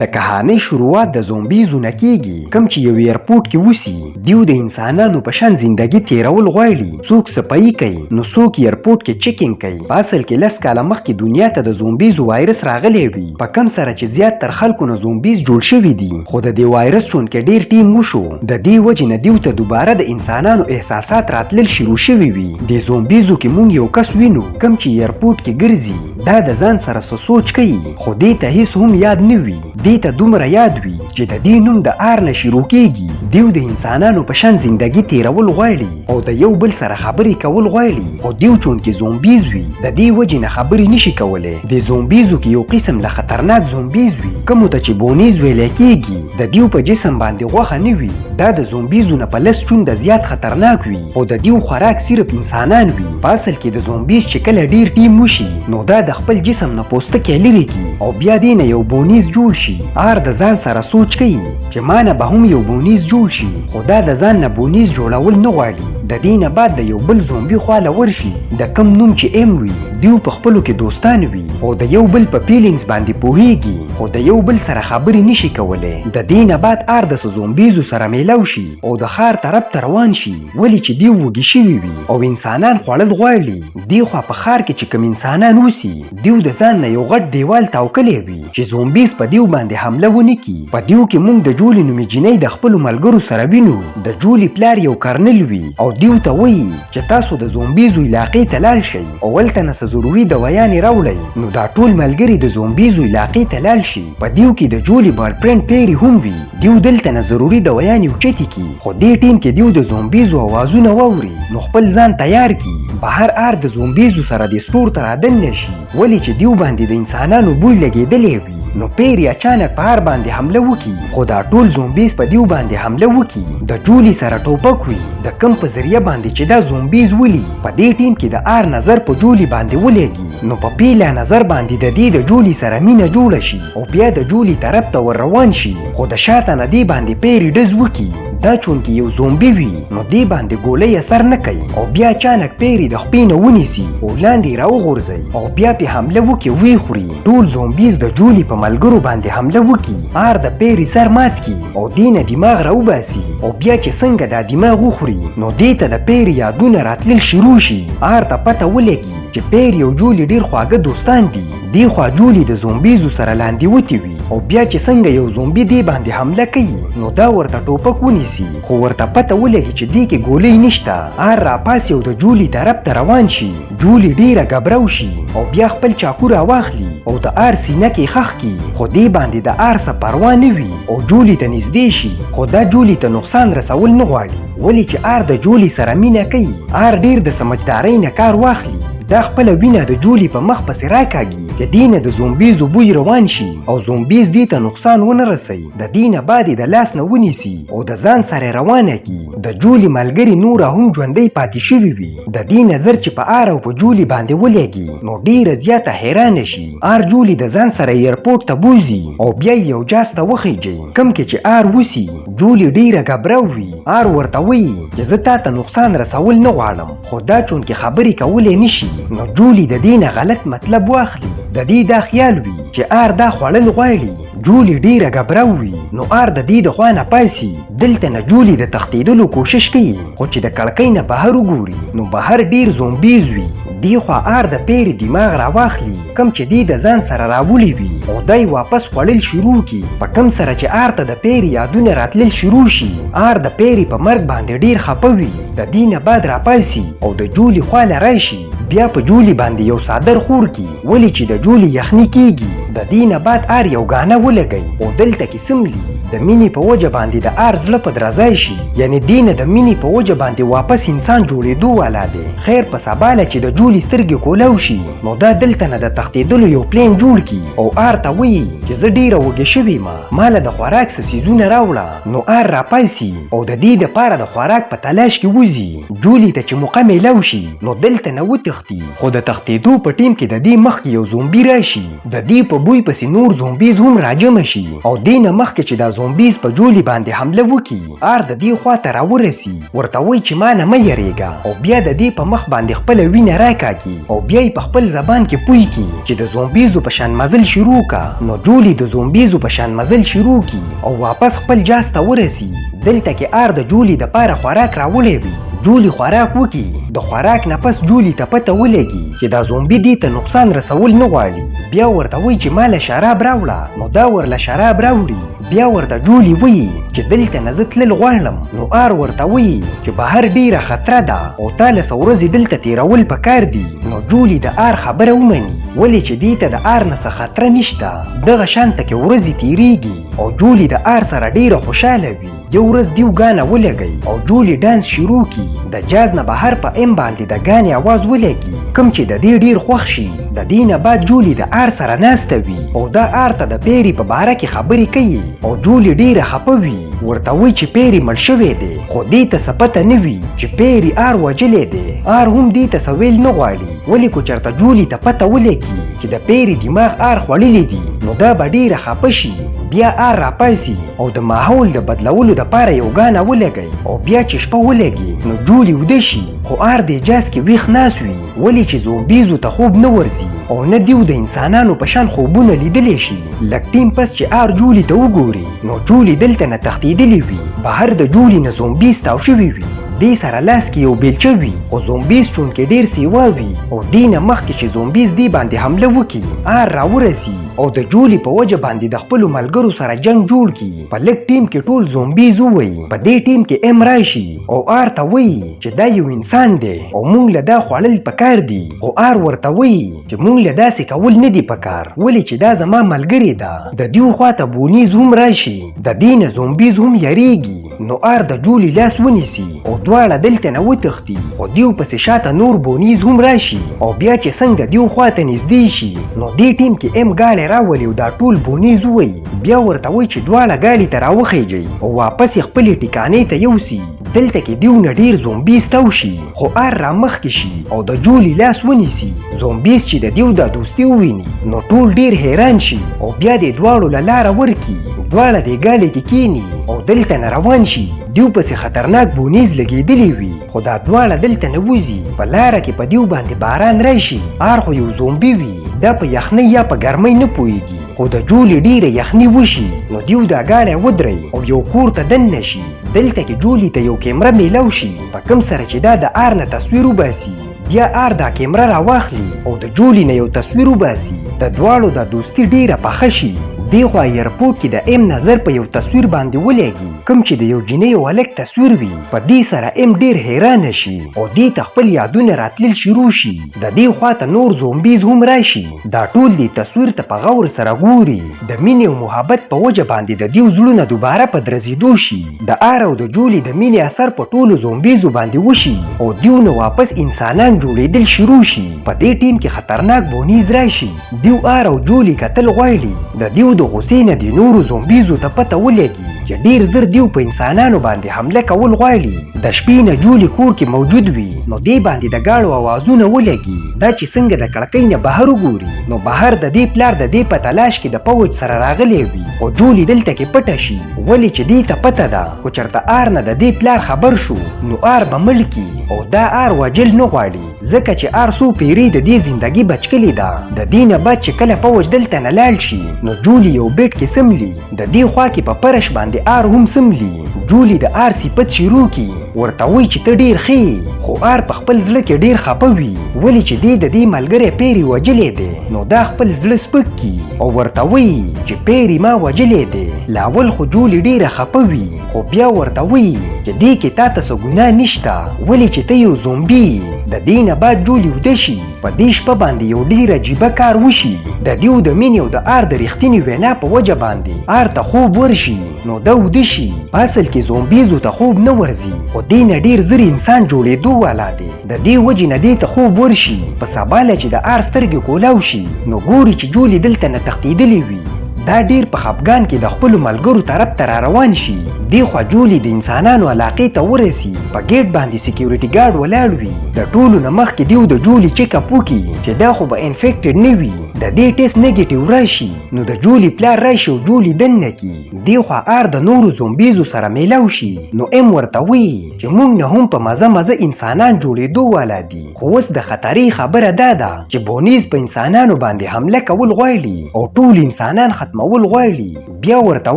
د کهانۍ شروعات د زومبیزو نه کیږي، کوم چې یو ایرپورټ کې وسی. دیو د انسانانو په شان زندگی تیرول غواړي. څوک صفایي کوي نو څوک ایرپورټ کې چیکینګ کوي. په اصل کې 10 کاله مخکې دنیا ته د زومبیزو وایرس راغلی وي، په کم سره چې زیات تر خلکو نه زومبیز جوړ شوي دي. خو د دې وایرس چون کې ډیر ټیم وشو، د دې وجې نه دیو ته دوباره د انسانانو احساسات راتلل شروع شوي وي. د زومبیزو کې مونږ یو کس وینو کوم چې ایرپورټ کې ګرځي، دا د ځان سره څه سوچ کوي، خو دې ته هیڅ هم یاد نه وي. دې ته دومره یاد وي چې د دې نوم د آر نه شروع کیږي. دیو د انسانانو په شان زندگی تیرول غواړي او د یو بل سره خبرې کول غواړي، خو دیو چون کې زومبیز وي د دې وجې نه خبرې نشي کولی. د زومبیزو کې یو قسم له خطرناک زومبیز وي کومو ته چې بونیز ویلی کیږي. د دیو په جسم باندې غوښه نه وي، دا د زومبیزو نه په 10 چونده زیات خطرناک وي، او د دیو خوراک صرف انسانان وي. په اصل کې د زومبیز چې کله ډیر ټیم وشي نو دا د خپل جسم نه پوستکی لري کی او بیا دې نه یو بونیز جوړ شي. آر د ځان سره سوچ کوي چې ما نه به هم یو بونیز جوړ شي، خو دا د ځان نه بونیز جوړول نه غواړي. د دې نه بعد د یو بل زومبي خواله ورشي، د کم نوم چې ایم وي. دیو په خپلو کې دوستان وي او د یو بل په فیلینګز باندې پوهیږي، خو د یو بل سره خبرې نشي کولی. د دې نه بعد آر د زومبیزو سره میلاو شي او د ښار طرف ته روان شي، ولې چې دیو وږي شوي وي او انسانان خوړل غواړي. دی خوا په ښار کې چې کوم انسانان اوسي، دیو د ځان نه یو غټ دیوال تاوکلی وي چې زومبیز په دیو باندې حمله ونه کي. په دیو کې مونږ د جولي نومې جنۍ د خپلو ملګرو سره وینو. د جولي پلار یو کرنل وي او دیو ته وایي چې تاسو د زومبیزو علاقې ته لاړ شئ او هلته نه څه ضروري دوایانې راوړئ. نو دا ټول ملګري د زومبیزو علاقې ته لاړ شي. په دیو کې د جولي بارفرینډ پیری هم وي. دیو دلته نه ضروري دوایانې اوچتې کي، خو دې ټیم کې دیو د زومبیزو اوازونه واوري نو خپل ځان تیار کی. بهر آر د زومبیزو سره د سټور ته رادن نشي، ولې چې دیو باندې د انسانانو بوی لګېدلی وي. نو پیری اچانک په هر باندې حمله وکي، خو دا ټول زومبیز په دیو باندې حمله وکي. د جولي سره ټوپک وي، د کم په ذریعه باندې چې دا زومبیز ولي. په دې ټیم کې د آر نظر په جولي باندې ولګي، نو په پیله نظر باندې د دې د جولي سره مینه جوړه شي او بیا د جولي طرف ته ور روان شي، خو د شاته نه دې باندې پیری ډز وکي. دا چون کې یو زومبي وي نو دې باندې ګولۍ اثر نه کوي او بیا اچانک پیری د خپې نه ونیسي او لاندې راوغورځوي او بیا پې حمله وکړي ویې خوري. ټول زومبیز د جولي په ملګرو باندې حمله وکړي. آر د پیری سر مات کړي او دې نه دماغ راوباسي او بیا چې څنګه دا دماغ وخوري نو دې ته د پیری یادونه راتلل شروع شي. آر ته پته ولګي چې پیری او جولي ډیر خواږه دوستان دي. دی خوا جولي د زومبیزو سره لاندې وتی وي او بیا چې څنګه یو زومبي دی باندې حمله کوي نو دا ورته ټوپک ونیسي، خو ورته پته ولګي چې دی کې ګولۍ نشته. آر راپاسي او د جولي طرف ته روان شي. جولي ډیره ګبرو شي او بیا خپل چاقو راواخلي او د آر سینه کې خښ کړي، خو دی باندې د آر څه پروا نه وي او جولي ته نږدې شي. خو دا جولي ته نقصان رسول نه غواړي، ولې چې آر د جولي سره مینه کوي. آر ډیر د سمجدارۍ نه کار واخلي، دا خپله وینه د جولي په مخ پسې راکاږي چې دې نه د زومبیزو بوی روان شي او زومبیز دې ته نقصان ونه رسوي. د دې نه بعد یې د لاس نه ونیسي او د ځان سره روانه کړي. د جولي ملګري نوره هم ژوندی پاتې شوي وي. د دې نظر چې په آر او په جولي باندې ولګي نو ډیره زیاته حیرانه شي. آر جولي د ځان سره ایرپورټ ته بوزي او بیا یو جاز ته وخیږي کوم کې چې آر وسی. جولي ډیره ګبرو وي. آر ورته وایي چې زه تا ته نقصان رسول نه غواړم، خو دا چون کې خبرې کولی نشي نو جولي د دې نه غلط مطلب واخلي. د دې دا خیال وي چې آر دا خوړل غواړي. جولي ډیره ګبرو وي نو آر د دې د خوا نه پاسي. دلته نه جولي د تښتېدلو کوشش کوي، خو چې د کړکۍ نه بهر وګوري نو بهر ډیر زومبیز وي. دی خوا آر د پیری دماغ راواخلي کم چې دی د ځان سره راوړي وي او دی واپس خوړل شروع کی. په کم سره چې آر ته د پیری یادونه راتلل شروع شي، آر د پیری په مرګ باندې ډیر خپه وي. د دې نه بعد راپاسي او د جولي خواله راشي. بیا په جولي باندې یو صادر خور کی، ولې چې د جولي یخني کیږي. د دې نه بعد آر یو غانه ولګي او دلته کې سملی د مینې په وجه باندې د آر زړه په درزای شي، یعنی دې نه د مینې په وجه باندې واپس انسان جوړېدو والا دی. خیر په سباله چې د جولي سترګې کولاو شي نو دا دلته نه د تښتېدلو یو پلین جوړ کی او آر ته وایي چې زه ډیره وږې شوې ما ماله د خوراک څه څیزونه راوړه. نو آر راپاسي او د دې دپاره د خوراک په تلاش کې وځي. جولي ته چې موقع میلاو شي نو دلته نه وتښتي، خو د تښتېدو په ټیم کې د دې مخکې یو زومبي راشي. د دې په بوی پسې نور زومبیز هم راجذب راجمه شي او دینه مخکې چې دا زومبیز په جولي باندې حمله وکړي آر د دې خواته راورسي ورته وایي چې ما نه مه یریږه او بیا د دې په مخ باندې خپله وینه راکاږي او بیا یې په خپل زبان کې پوی کړي چې د زومبیزو په شان مزل شروع کا. نو جولي د زومبیزو په شان مزل شروع کړي او واپس خپل جاز ته ورسي. دلته کې آر د جولي د پاره خوراک راوړی وي. جولي خوراک وکي. د خوراک نه پس جولي ته پته ولګي چې دا زومبي دې ته نقصان رسول نه غواړي. بیا ورته وایي چې ماله شراب راوړه. نو دا ورله شراب راوړي. بیا ورته جولي وایي چې دلته نه زه تلل غواړم. نو آر ورته وایي چې بهر ډیره خطره ده او تا لس ورځې دلته تیرول پکار دي. نو جولي د آر خبره ومني ولې چې دې ته د آر نه څه خطره نشته. دغه شانته کې ورځې تیریږي او جولي د آر سره ډیره خوشحاله وي. یو ورځ دیو ګانه ولګي او جولي ډانس شروع کی. د جاز نه بهر په ام باندې د ګانې आवाज ولګي کوم چې د دې ډیر خوښ شي. د دې نه بعد جولي د آر سره ناسته وي او دا آر ته د پیري په باره کې خبرې کوي او جولي ډیره خفه وي. ورته وایي چې پیري مړ شوی دی خو دې ته څه پته نه وي چې پیري آر وجلی دی. آر هم دې ته څه ویل نه غواړي ولې کو چېرته جولي ته پته ولګي چې د پیري دماغ آر خوړلی دي نو دا به ډیره خفه شي. بیا آر راپاسي او د ماحول د بدلولو دپاره یو ګانه ولګي او بیا چې شپه ولګي نو جولي وده شي. خو آر د جاز کې ویښ ناست وي ولې چې زومبیزو ته خوب نه ورځي او نه دیو د انسانانو په شان خوبونه لیدلی شي. لږ ټیم پس چې آر جولي ته وګوري نو جولي دلته نه تښتېدلی وي. بهر د جولي نه زومبیز تاو شوي وي. دې سره لاس کې یو بیلچه وي خو زومبیز چونکې ډیر سیوا وي او دې نه مخکې چې زومبیز دې باندې حمله وکړي آر راورسي او د جولي په وجه باندې د خپلو ملګرو سره جنگ جوړ کړي. په لږ ټیم کې ټول زومبیز ووایي. په دې ټیم کې ام راشي او آر ته وایي چې دا یو انسان دی او موږ له دا خوړل پکار دي. خو آر ورته وایي چې موږ له داسې کول نه دي پکار ولې چې دا زما ملګرې ده. د دیو خواته بونیز هم راشي. د دې نه زومبیز هم یریږي. نو آر د جولي لاس ونیسي او دواړه دلته نه وتښتي او دیو پسې شاته نور بونیز هم راشي او بیا چې څنګه دیو خواته نږدې شي نو دې ټیم کې ام ګاډی راولي او دا ټول بونیز ووایي. بیا ورته وایي چې دواړه ګاډي ته راوخیږي او واپس یې خپلې ټیکانې ته یوسي. دلته کې دیو نه ډیر زومبیز تاو شي خو آر را مخکې شي او د جولي لاس ونیسي. زومبیز چې د دیو دا دوستي وویني نو ټول ډیر حیران شي او بیا دې دواړو له لاره ورکي. دواړه دې ګاډي کې کیني او دلته نه روان شي. دیو پسې خطرناک بونیز لګېدلی وي خو دا دواړه دلته نه وځي. په لاره کې په دیو باندې باران راشي. آر خو یو زومبي وي دا په یخنۍ یا په ګرمۍ نه پوهېږي خو د جولي ډیره یخني وشي نو دیو دا ګاډی ودروي او یو کور ته دننه شي. دلته کې جولي ته یو کیمره میلاو شي په کوم سره چې دا د آر نه تصویر وباسي. بیا آر دا کیمره راواخلي او د جولي نه یو تصویر وباسي. د دواړو دا دوستي ډیره پخه شي. دی خوا ایرپورټ کې د ام نظر په یو تصویر باندې ولګي کوم چې د یو جنۍ او هلک تصویر وي. په دې سره ام ډیر حیرانه شي او دې ته خپل یادونه راتلل شروع شي. د دې خواته نور زومبیز هم راشي. دا ټول دې تصویر ته په غور سره ګوري. د مینې او محبت په وجه باندې د دیو زړونه دوباره په درزېدو شي. د آر او د جولي د مینې اثر په ټولو زومبیزو باندې وشي او دیو نه واپس انسانان جوړېدل شروع شي. په دې ټیم کې خطرناک بونیز راشي. دیو آر او جولي کتل غواړي. د دیو د غصې نه د نورو زومبیزو ته پته ولګي چې ډیر زر دیو په انسانانو باندې حمله کول غواړي. د شپې نه جولي کور کې موجود وي نو دې باندې د گاډو اوازونه ولګي. دا چې څنګه د کړکۍ نه بهر وګوري نو بهر د دې پلار د دې په تلاش کې د پوج سره راغلی وي او جولي دلته کې پټه شي ولې چې دې ته پته ده خو چېرته آر نه د دې پلار خبر شو نو آر به مړ کي او دا آر وجل نه غواړي ځکه چې آر څو پیرې د دې زندګي بچ کړې ده. د دې نه بعد چې کله پوج دلته نه لاړ شي نو جولي یو بیټ کې سملی. د دې خوا کې په پرش باندې آر هم سملی. جولي د آر صفت شروع کی ورته وایي چې ته ډیر ښې خو آر په خپل زړه کې ډیر خفه وي ولې چې دې د دې ملګری پیري وجلی دی نو دا خپل زړه سپک کی او ورته وایي چې پیري ما وجلی دی. لاول خو جولي ډیره خفه وي خو بیا ورته وایي چې دې کې تا ته څه ګناه نشته ولې چې ته یو زومبي. د دې نه بعد جولي وده شي. په دې شپه باندې یو ډیر عجیبه کار وشي. د دیو د مینې او د آر د رښتینې وینا په وجه باندې آر ته خوب ورشي نو ده وده شي. په اصل کې زومبیزو ته خوب نه ورځي خو دې نه ډیر زر انسان جوړېدو والا دی. د دې وجې نه دې ته خوب ورشي. په سبا له چې د آر سترګې کولاو شي نو ګوري چې جولي دلته نه تښتېدلې وي. دا ډیر په خپګان کې د خپلو ملګرو طرف ته را روان شي. دی خوا جولي د انسانانو علاقې ته ورسي. په ګیټ باندې سکیورټي ګارډ ولاړ وي. د ټولو نه مخکې دیو د جولي چیک اپ وکړي چې دا خو به انفیکټډ نه وي د دې ټیسټ نیگیټیو راشي نو د جولي پلار راشي او جولي دننه کی دی خوا آر د نورو زومبیزو سره میلاو شي نو ام ورته وی چې موږ نه هم په مزه انسانان جوړېدو والا دي خو اوس د خطرې خبره دا ده چې بونیز په انسانانو باندې حمله کول غواړي او ټول انسانان ختمول غواړي بیا ورته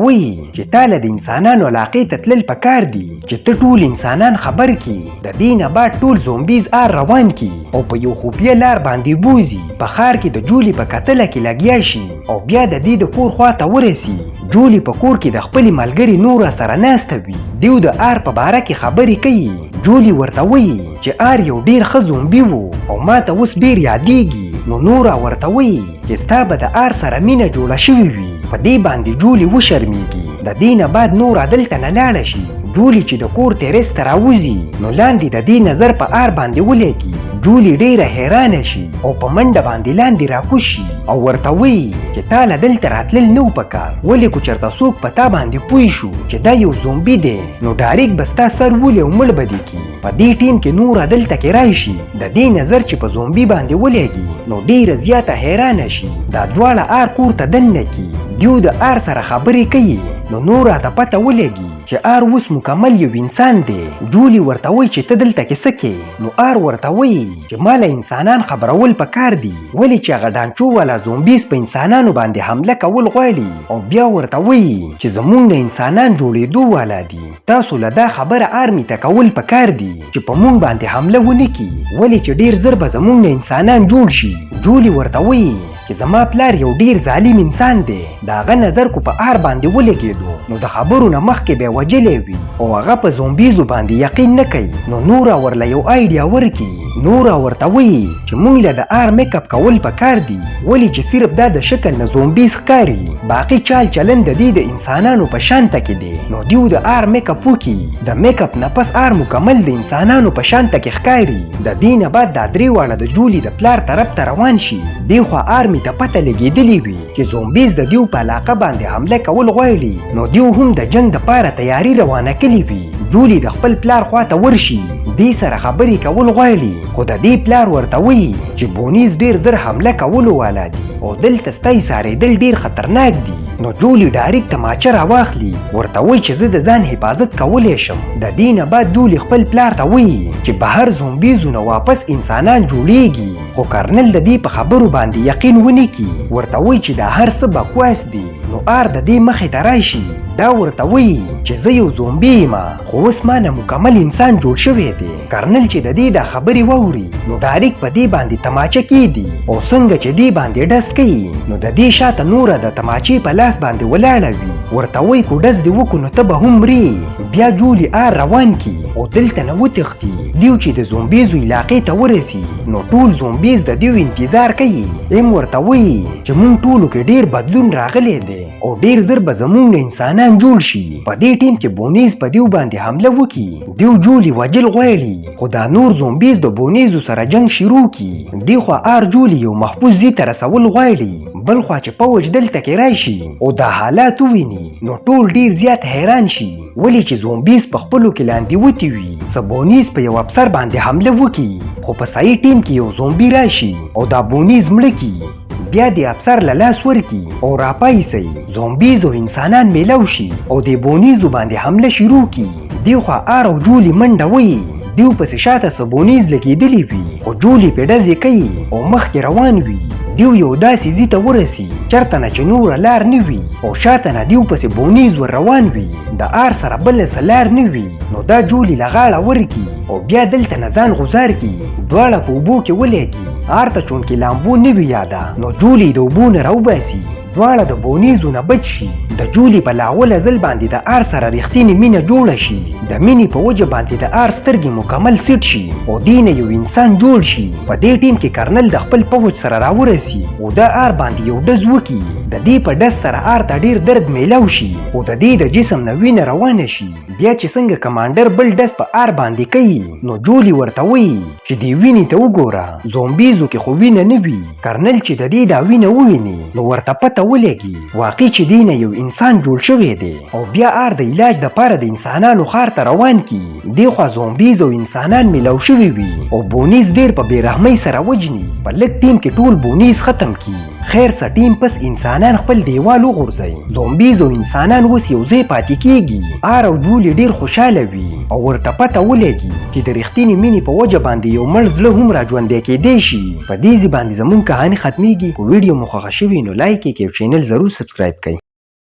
وی چې تاله د انسانانو علاقې ته تلل پکار دي چې ته ټول انسانان خبر کی د دې نه بعد ټول زومبیز آر روان کی او په یو خوفیه لار باندې بوزي په ښار کې د جولي په کتله کې لګیا شي او بیا د دې د کور خواته ورسي جولي په کور کې د خپلې ملګري نورا سره ناسته وي دیو د آر په باره کې خبرې کوي جولي ورته وایي چې آر یو ډیر ښه زومبي و او ما ته اوس ډیر یادیږي نو نورا ورته وایي چې ستا به د آر سره مینه جوړه شوې وي په دې باندې جولي وشرمیږي د دې نه بعد نورا دلته نه لاړه شي جولي چې د کور تیرس ته راوځي نو لاندې د دې نظر په آر باندې ولګي جولي ډیره حیرانه شي او په منډه باندې لاندې راکوز شي او ورته وایي چې تا له دلته راتلل نه و پکار ولې کو چېرته څوک په تا باندې پوه شو چې دا یو زومبي دی نو ډایرک به ستا سر ولې او مړ به دې کي په دې ټیم کې نوره دلته کې راشي د دې نظر چې په زومبي باندې ولګي نو ډیره زیاته حیرانه شي دا دواړه آر کور ته دننه کی دیو د آر سره خبرې کوي نو نوره ته پته ولګي چې آر اوس مکمل یو انسان دی جولي ورته وایي چې ته دلته کې څه کوې نو آر ورته وایي چې ما له انسانان خبرول پکار دي ولې چې هغه ډانچو والا زومبیز په انسانانو باندې حمله کول غواړي او بیا ورته وایي چې زمونږ نه انسانان جوړېدو والا دي تاسو له دا خبره آرمي ته کول پکار دي چې په مونږ باندې حمله ونه کړي ولې چې ډیر زر به زمونږ نه انسانان جوړ شي جولي ورته وایي چې زما پلار یو ډیر ظالم انسان دی د هغه نظر کو په آر باندې ولګېدو نو د خبرو نه مخکې به وجلی وي او هغه په زومبیزو باندې یقین نه کوي نو نورا ورله یو آیډیا ورکړي نورا ورته وایي چې موږ له د آر میک اپ کول پکار دي ولې چې صرف دا د شکل نه زومبیز ښکاري باقي چال چلن د دې د انسانانو په شانته کې دی نو دیو د آر میک اپ وکړي د میک اپ نه پس آر مکمل د انسانانو په شانته کې ښکاري د دې نه بعد دا درې واړه د جولي د پلار طرف ته روان شي دی خو آر می ته پته لګېدلې وي چې زومبیز د دیو په علاقه باندې حمله کول غواړي نو دیو هم د جنگ دپاره تیاری روانه کړې وي جولي د خپل پلار خواته ورشي دې سره خبرې کول غواړي خو د دې پلار ورته وایي چې بونیز ډیر زر حمله کولو والا دي او دلته ستا ایسارېدل ډیر خطرناک دي نو جولي ډایرک تماچه راواخلي ورته وایي چې زه د ځان حفاظت کولی شم د دې نه بعد جولي خپل پلار ته وایي چې بهر زومبیزو نه واپس انسانان جوړیږي خو کرنل د دې په خبرو باندې یقین ونه کړي ورته وایي چې دا هر څه بکواس دي نو آر د دې مخې ته راشي دا ورته وایي چې زه یو زومبي یم خو اوس ما نه مکمل انسان جوړ شوی دی کرنل چې د دې دا خبرې واوري نو ډایرک په دې باندې تماچه کیږي او څنګه چې دې باندې ډز کوي نو د دې شاته نوره د تماچې په لاس باندې ولاړه وي ورته وایي کو ډز دې وکړو نو ته به هم مرې بیا جولي آر روان کی او دلته نه وتښتي دیو چې د زومبیزو علاقې ته ورسي نو ټول زومبیز د دیو انتظار کوي ام ورته وایي چې مونږ ټولو کې ډیر بدلون راغلی دی او ډیر زر به زمونږ نه انسانان جوړ شي په دې ټیم کې بونیز په دیو باندې حمله وکړي دیو جولي وجل غواړي خو دا نور زومبیز د بونیزو سره جنگ شروع کړي دی خو آر جولي یو محفوظ ځای ته رسول غواړي بل خوا چې پوج دلته کې راشي او دا حالات وویني نو ټول ډیر زیات حیران شي ولې چې زومبیز په خپلو کې لاندې وتي وي سبونیز په یو افسر باندې حمله وکړي خو په صحیح ټیم کې یو زومبي راشي او دا بونیز مړه کړي بیا د افسر له لاس ورکي او راپایسي زومبیز او انسانان میلاو شي او د بونیزو باندې حمله شروع کی دی خو آر او جولي منډه وایي دیو پسې شاته سبونیز لګېدلې وي خو جولي پې ډزې کوي او مخکې روان وي دیو یو داسې ځای ته ورسي چېرته نه چې نوره لار نه وي او شاته نه دیو پسې بونیز ور روان وي د آر سره بله څه لار نه وي نو دا جولي له غاړه ورکي او بیا دلته نه ځان غوځار کي دواړه په اوبو کې ولګي آر ته چونکې لامبو نه وي یاده نو جولي د اوبو نه راوباسي دواړه د بونیزو نه بچ شي د جولي په لاوله ځل باندې د آر سره رښتینې مینه جوړه شي د مینې په وجه باندې د آر سترګې مکمل سیټ شي او دې نه یو انسان جوړ شي په دې ټیم کې کرنل د خپل پوج سره راورسي او د آر باندې یو ډز وکړي د دې په ډز سره آر ته ډیر درد میلاو شي او د دې د جسم نه وینه روانه شي بیا چې څنګه کمانډر بل ډز په آر باندې کوي نو جولي ورته وایي چې دې وینې ته وګوره زومبیزو کې خو وینه نه وي کرنل چې د دې دا وینه وویني نو ورته پته ولګي واقع چې دې نه یو انسان جوړ شوی دی او بیا آر د علاج دپاره د انسانانو ښار ته روان کی دی خوا زومبیز او انسانان میلاو شوي وي او بونیز ډیر په بېرحمۍ سره وجني په لږ ټیم کې ټول بونیز ختم کی خیر سټیم پس انسانان خپل دیوال وغورځوي. زومبیز او انسانان اوس یو ځای پاتې کیږي. آر او جولي ډیر خوشاله وي او ورته پته ولګي چې د رښتینې مینې په وجه باندې یو مړ زړه هم راژوندی کیدی شي. په دې باندې زموږ کهاني ختمیږي. په ویډیو مو خوښه شوې نو لایک یې کړئ او چینل ضرور سبسکرایب کړئ.